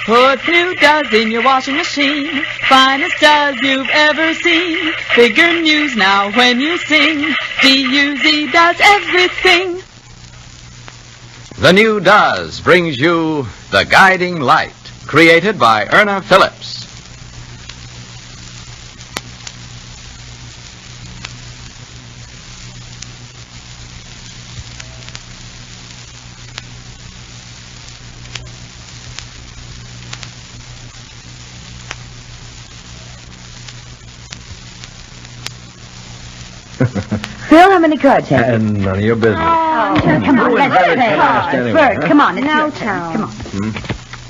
Put new Does in your washing machine. Finest Does you've ever seen. Bigger news now when you sing. D-U-Z does everything. The new Does brings you The Guiding Light, created by Erna Phillips. Phil, how many cards have you? And none of your business. Oh, come on, let's play. Anyway, Bert, huh? come on, it's No, your turn. Come Tom. on.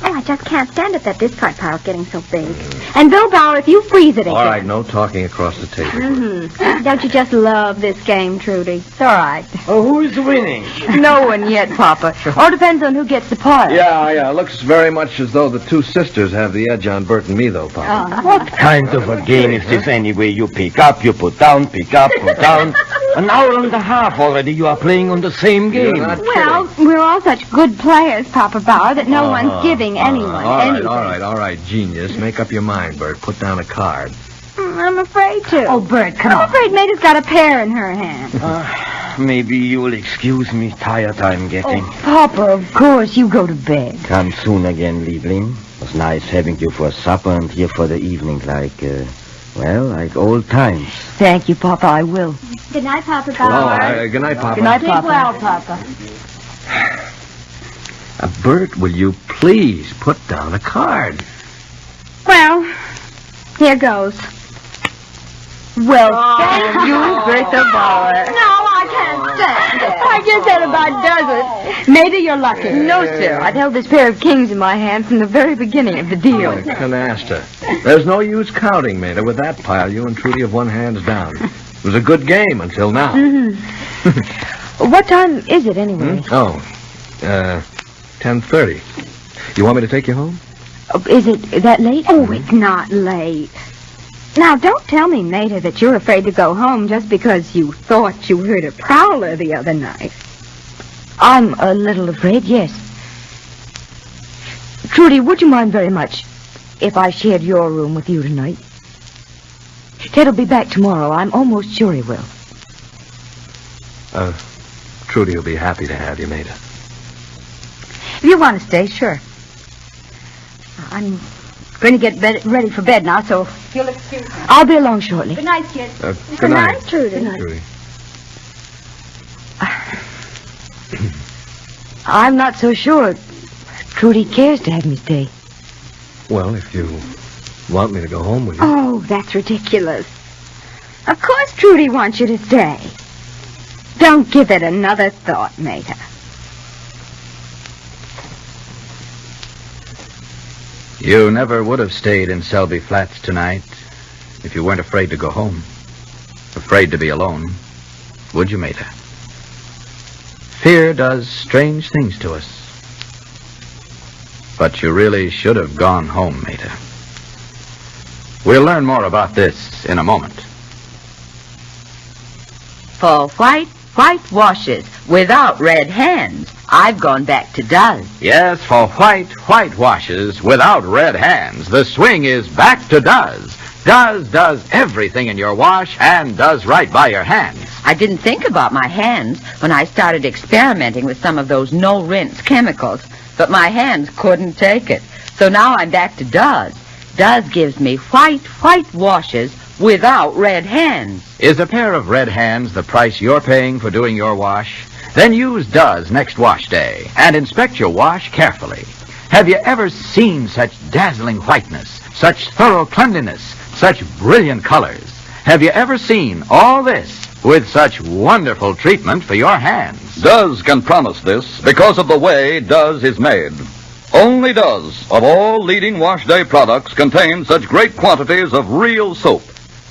Oh, I just can't stand it that discard pile's getting so big. And Bill Bauer, if you freeze it again. All right, no talking across the table. Mm-hmm. Don't you just love this game, Trudy? It's all right. Oh, who's winning? No one yet, Papa. All depends on who gets the pile. Yeah. Looks very much as though the two sisters have the edge on Bert and me, though, Papa. What kind of a game is this anyway? You pick up, you put down, pick up, put down. An hour and a half already you are playing on the same game. You're not Well, kidding. we're all such good players, Papa Bauer, that no one's giving anyone anything. All right, genius. Make up your mind, Bert. Put down a card. I'm afraid to. Oh, Bert, come I'm on. afraid Maida's got a pear in her hand. Maybe you'll excuse me, tired I'm getting. Oh, Papa, of course, you go to bed. Come soon again, Liebling. It was nice having you for supper and here for the evening, like old times. Thank you, Papa, I will. Good night, Papa Bauer. Good night, Papa. Good night, Sleep Papa. well, Papa. Bert, will you please put down a card? Well, here goes. Well, thank you, Bertha Bauer. No, I can't stand it. I guess that about does it. Maida, you're lucky. No, sir. I'd held this pair of kings in my hand from the very beginning of the deal. Canasta. There's no use counting, Maida. With that pile, you and Trudy have won hands down. It was a good game until now. What time is it, anyway? 10:30. You want me to take you home? Is it that late? Oh, it's not late. Now, don't tell me, Maida, that you're afraid to go home just because you thought you heard a prowler the other night. I'm a little afraid, yes. Trudy, would you mind very much if I shared your room with you tonight? Ted'll be back tomorrow. I'm almost sure he will. Trudy will be happy to have you, Maida. If you want to stay, sure. I'm going to get ready for bed now, so you'll excuse me. I'll be along shortly. Good night, kid. Good night. Trudy. Good night. Trudy. I'm not so sure Trudy cares to have me stay. Well, if you want me to go home with you. Oh, that's ridiculous. Of course Trudy wants you to stay. Don't give it another thought, Maida. You never would have stayed in Selby Flats tonight if you weren't afraid to go home. Afraid to be alone. Would you, Maida? Fear does strange things to us. But you really should have gone home, Maida. We'll learn more about this in a moment. For white washes without red hands, I've gone back to Does. Yes, for white washes without red hands, the swing is back to Does. Does does everything in your wash and does right by your hands. I didn't think about my hands when I started experimenting with some of those no-rinse chemicals, but my hands couldn't take it. So now I'm back to Does. Does gives me white washes without red hands. Is a pair of red hands the price you're paying for doing your wash? Then use Does next wash day and inspect your wash carefully. Have you ever seen such dazzling whiteness, such thorough cleanliness, such brilliant colors? Have you ever seen all this with such wonderful treatment for your hands? Does can promise this because of the way Does is made. Only Does, of all leading wash day products, contain such great quantities of real soap.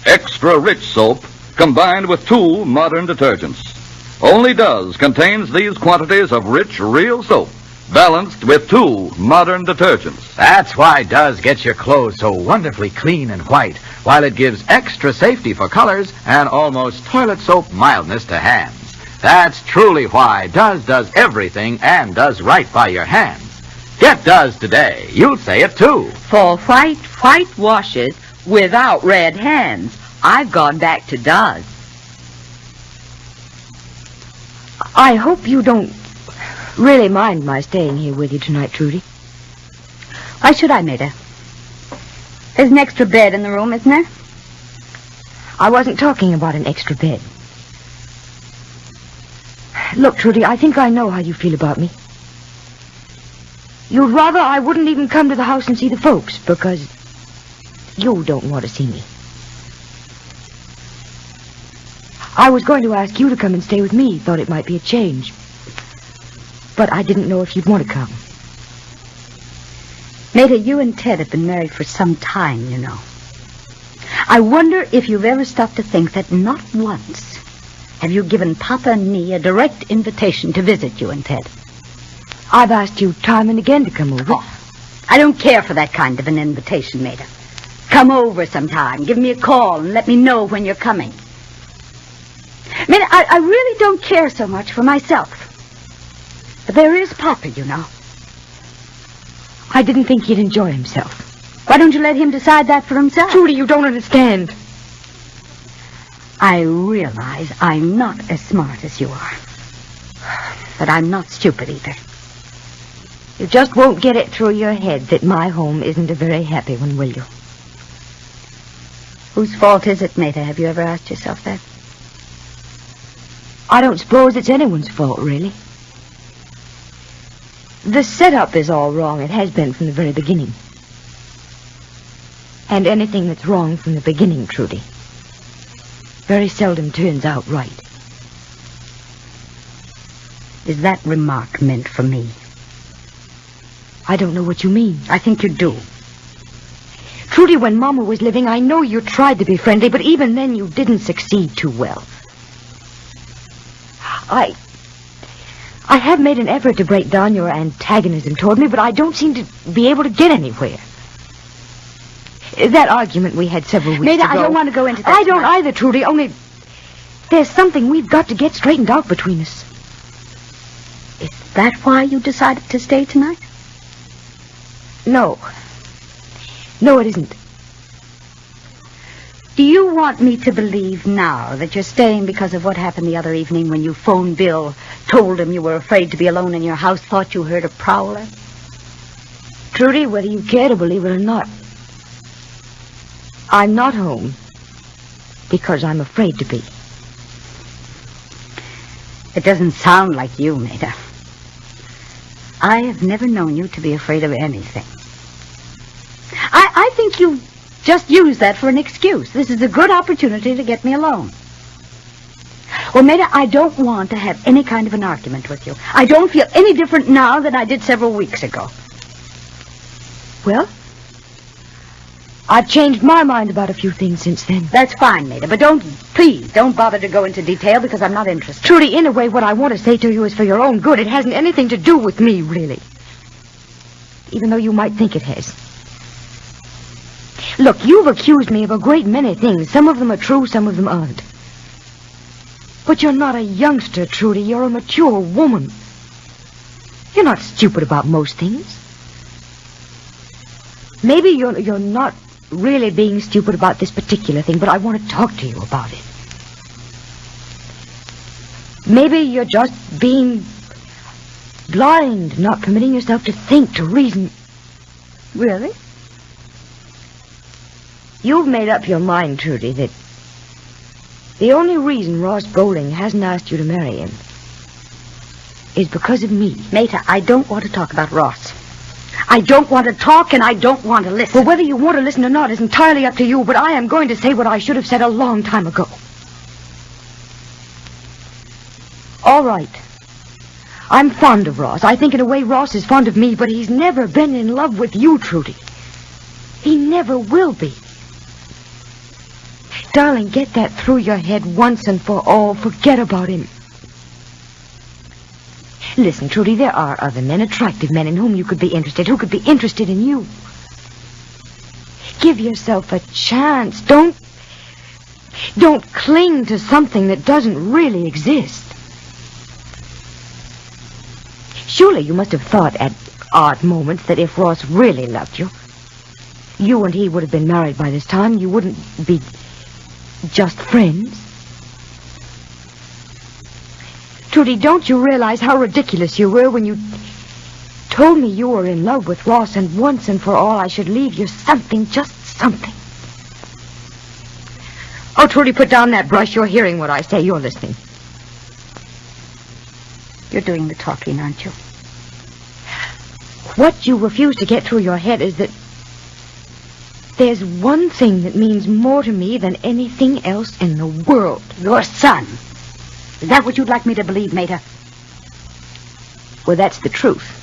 Extra rich soap combined with 2 modern detergents. Only Does contains these quantities of rich, real soap, balanced with 2 modern detergents. That's why Does gets your clothes so wonderfully clean and white, while it gives extra safety for colors and almost toilet soap mildness to hands. That's truly why Does does everything and does right by your hands. Get Does today. You'll say it too. For white washes without red hands, I've gone back to Does. I hope you don't really mind my staying here with you tonight, Trudy. Why should I, Maida? There's an extra bed in the room, isn't there? I wasn't talking about an extra bed. Look, Trudy, I think I know how you feel about me. You'd rather I wouldn't even come to the house and see the folks because you don't want to see me. I was going to ask you to come and stay with me. Thought it might be a change. But I didn't know if you'd want to come. Maida, you and Ted have been married for some time, you know. I wonder if you've ever stopped to think that not once have you given Papa and me a direct invitation to visit you and Ted. I've asked you time and again to come over. Oh, I don't care for that kind of an invitation, Maida. Come over sometime. Give me a call and let me know when you're coming. Maida, I really don't care so much for myself. But there is Papa, you know. I didn't think he'd enjoy himself. Why don't you let him decide that for himself? Trudy, you don't understand. I realize I'm not as smart as you are. But I'm not stupid either. You just won't get it through your head that my home isn't a very happy one, will you? Whose fault is it, Maida? Have you ever asked yourself that? I don't suppose it's anyone's fault, really. The setup is all wrong. It has been from the very beginning. And anything that's wrong from the beginning, Trudy, very seldom turns out right. Is that remark meant for me? I don't know what you mean. I think you do. Trudy, when Mama was living, I know you tried to be friendly, but even then you didn't succeed too well. I have made an effort to break down your antagonism toward me, but I don't seem to be able to get anywhere. That argument we had several weeks Maida, ago... I don't want to go into that I don't tonight. either, Trudy, only there's something we've got to get straightened out between us. Is that why you decided to stay tonight? No. No, it isn't. Do you want me to believe now that you're staying because of what happened the other evening when you phoned Bill, told him you were afraid to be alone in your house, thought you heard a prowler? Trudy, whether you care to believe it or not, I'm not home because I'm afraid to be. It doesn't sound like you, Maida. I have never known you to be afraid of anything. I think you just use that for an excuse. This is a good opportunity to get me alone. Well, Maida, I don't want to have any kind of an argument with you. I don't feel any different now than I did several weeks ago. Well, I've changed my mind about a few things since then. That's fine, Maida, but please don't bother to go into detail because I'm not interested. Trudy, in a way, what I want to say to you is for your own good. It hasn't anything to do with me, really. Even though you might think it has. Look, you've accused me of a great many things. Some of them are true, some of them aren't. But you're not a youngster, Trudy. You're a mature woman. You're not stupid about most things. Maybe you're not really being stupid about this particular thing, but I want to talk to you about it. Maybe you're just being blind, not permitting yourself to think, to reason. Really? You've made up your mind, Trudy, that the only reason Ross Bowling hasn't asked you to marry him is because of me. Maida, I don't want to talk about Ross. I don't want to talk and I don't want to listen. Well, whether you want to listen or not is entirely up to you, but I am going to say what I should have said a long time ago. All right. I'm fond of Ross. I think in a way Ross is fond of me, but he's never been in love with you, Trudy. He never will be. Darling, get that through your head once and for all. Forget about him. Listen, Trudy, there are other men, attractive men in whom you could be interested, who could be interested in you. Give yourself a chance. Don't cling to something that doesn't really exist. Surely you must have thought at odd moments that if Ross really loved you, you and he would have been married by this time. You wouldn't be just friends. Trudy, don't you realize how ridiculous you were when you told me you were in love with Ross, and once and for all I should leave you something, just something? Oh, Trudy, put down that brush. You're hearing what I say. You're listening. You're doing the talking, aren't you? What you refuse to get through your head is that there's one thing that means more to me than anything else in the world. Your son. Is that what you'd like me to believe, Mater? Well, that's the truth.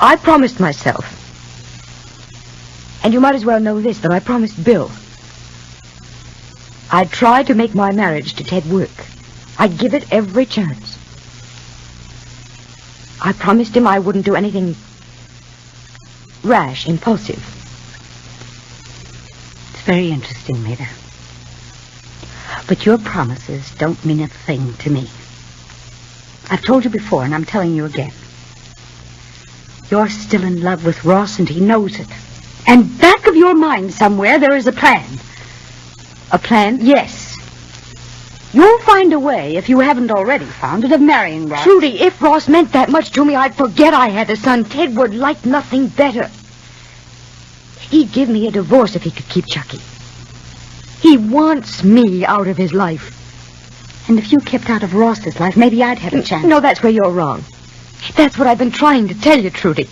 I promised myself, and you might as well know this, that I promised Bill, I'd try to make my marriage to Ted work. I'd give it every chance. I promised him I wouldn't do anything rash, impulsive. It's very interesting, Mater. But your promises don't mean a thing to me. I've told you before, and I'm telling you again. You're still in love with Ross, and he knows it. And back of your mind somewhere, there is a plan. A plan? Yes. You'll find a way, if you haven't already found it, of marrying Ross. Trudy, if Ross meant that much to me, I'd forget I had a son. Ted would like nothing better. He'd give me a divorce if he could keep Chucky. He wants me out of his life. And if you kept out of Ross's life, maybe I'd have a chance. No, that's where you're wrong. That's what I've been trying to tell you, Trudy.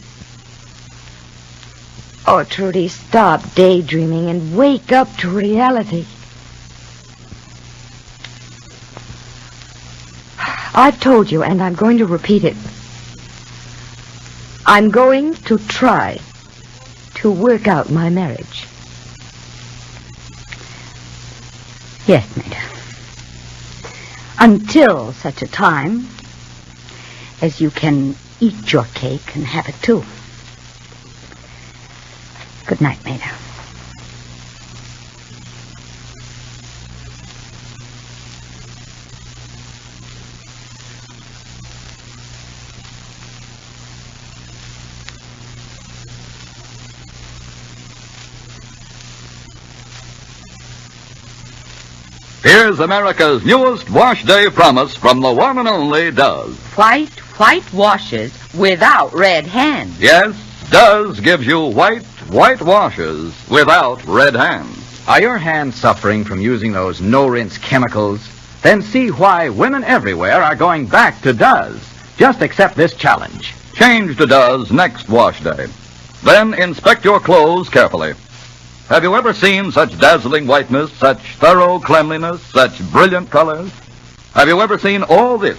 Oh, Trudy, stop daydreaming and wake up to reality. I've told you, and I'm going to repeat it. I'm going to try to work out my marriage. Yes, Mater. Until such a time as you can eat your cake and have it too. Good night, Mater. Here's America's newest wash day promise from the one and only Does. White washes without red hands. Yes, Does gives you white washes without red hands. Are your hands suffering from using those no-rinse chemicals? Then see why women everywhere are going back to Does. Just accept this challenge. Change to Does next wash day. Then inspect your clothes carefully. Have you ever seen such dazzling whiteness, such thorough cleanliness, such brilliant colors? Have you ever seen all this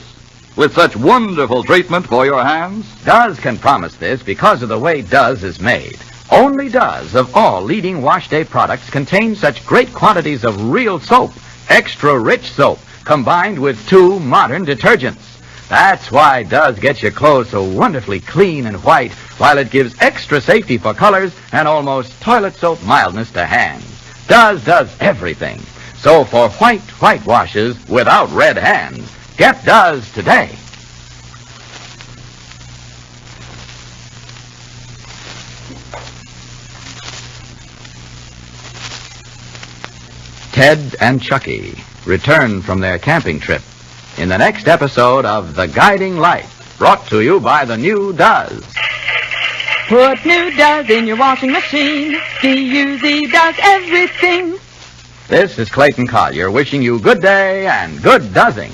with such wonderful treatment for your hands? Does can promise this because of the way Does is made. Only Does of all leading wash day products contain such great quantities of real soap, extra rich soap, combined with 2 modern detergents. That's why Does gets your clothes so wonderfully clean and white, while it gives extra safety for colors and almost toilet soap mildness to hands. Does everything. So for white washes without red hands, get Does today. Ted and Chucky return from their camping trip in the next episode of The Guiding Light, brought to you by the new Does. Put new Does in your washing machine. D-U-Z does everything. This is Clayton Collier wishing you good day and good doesing.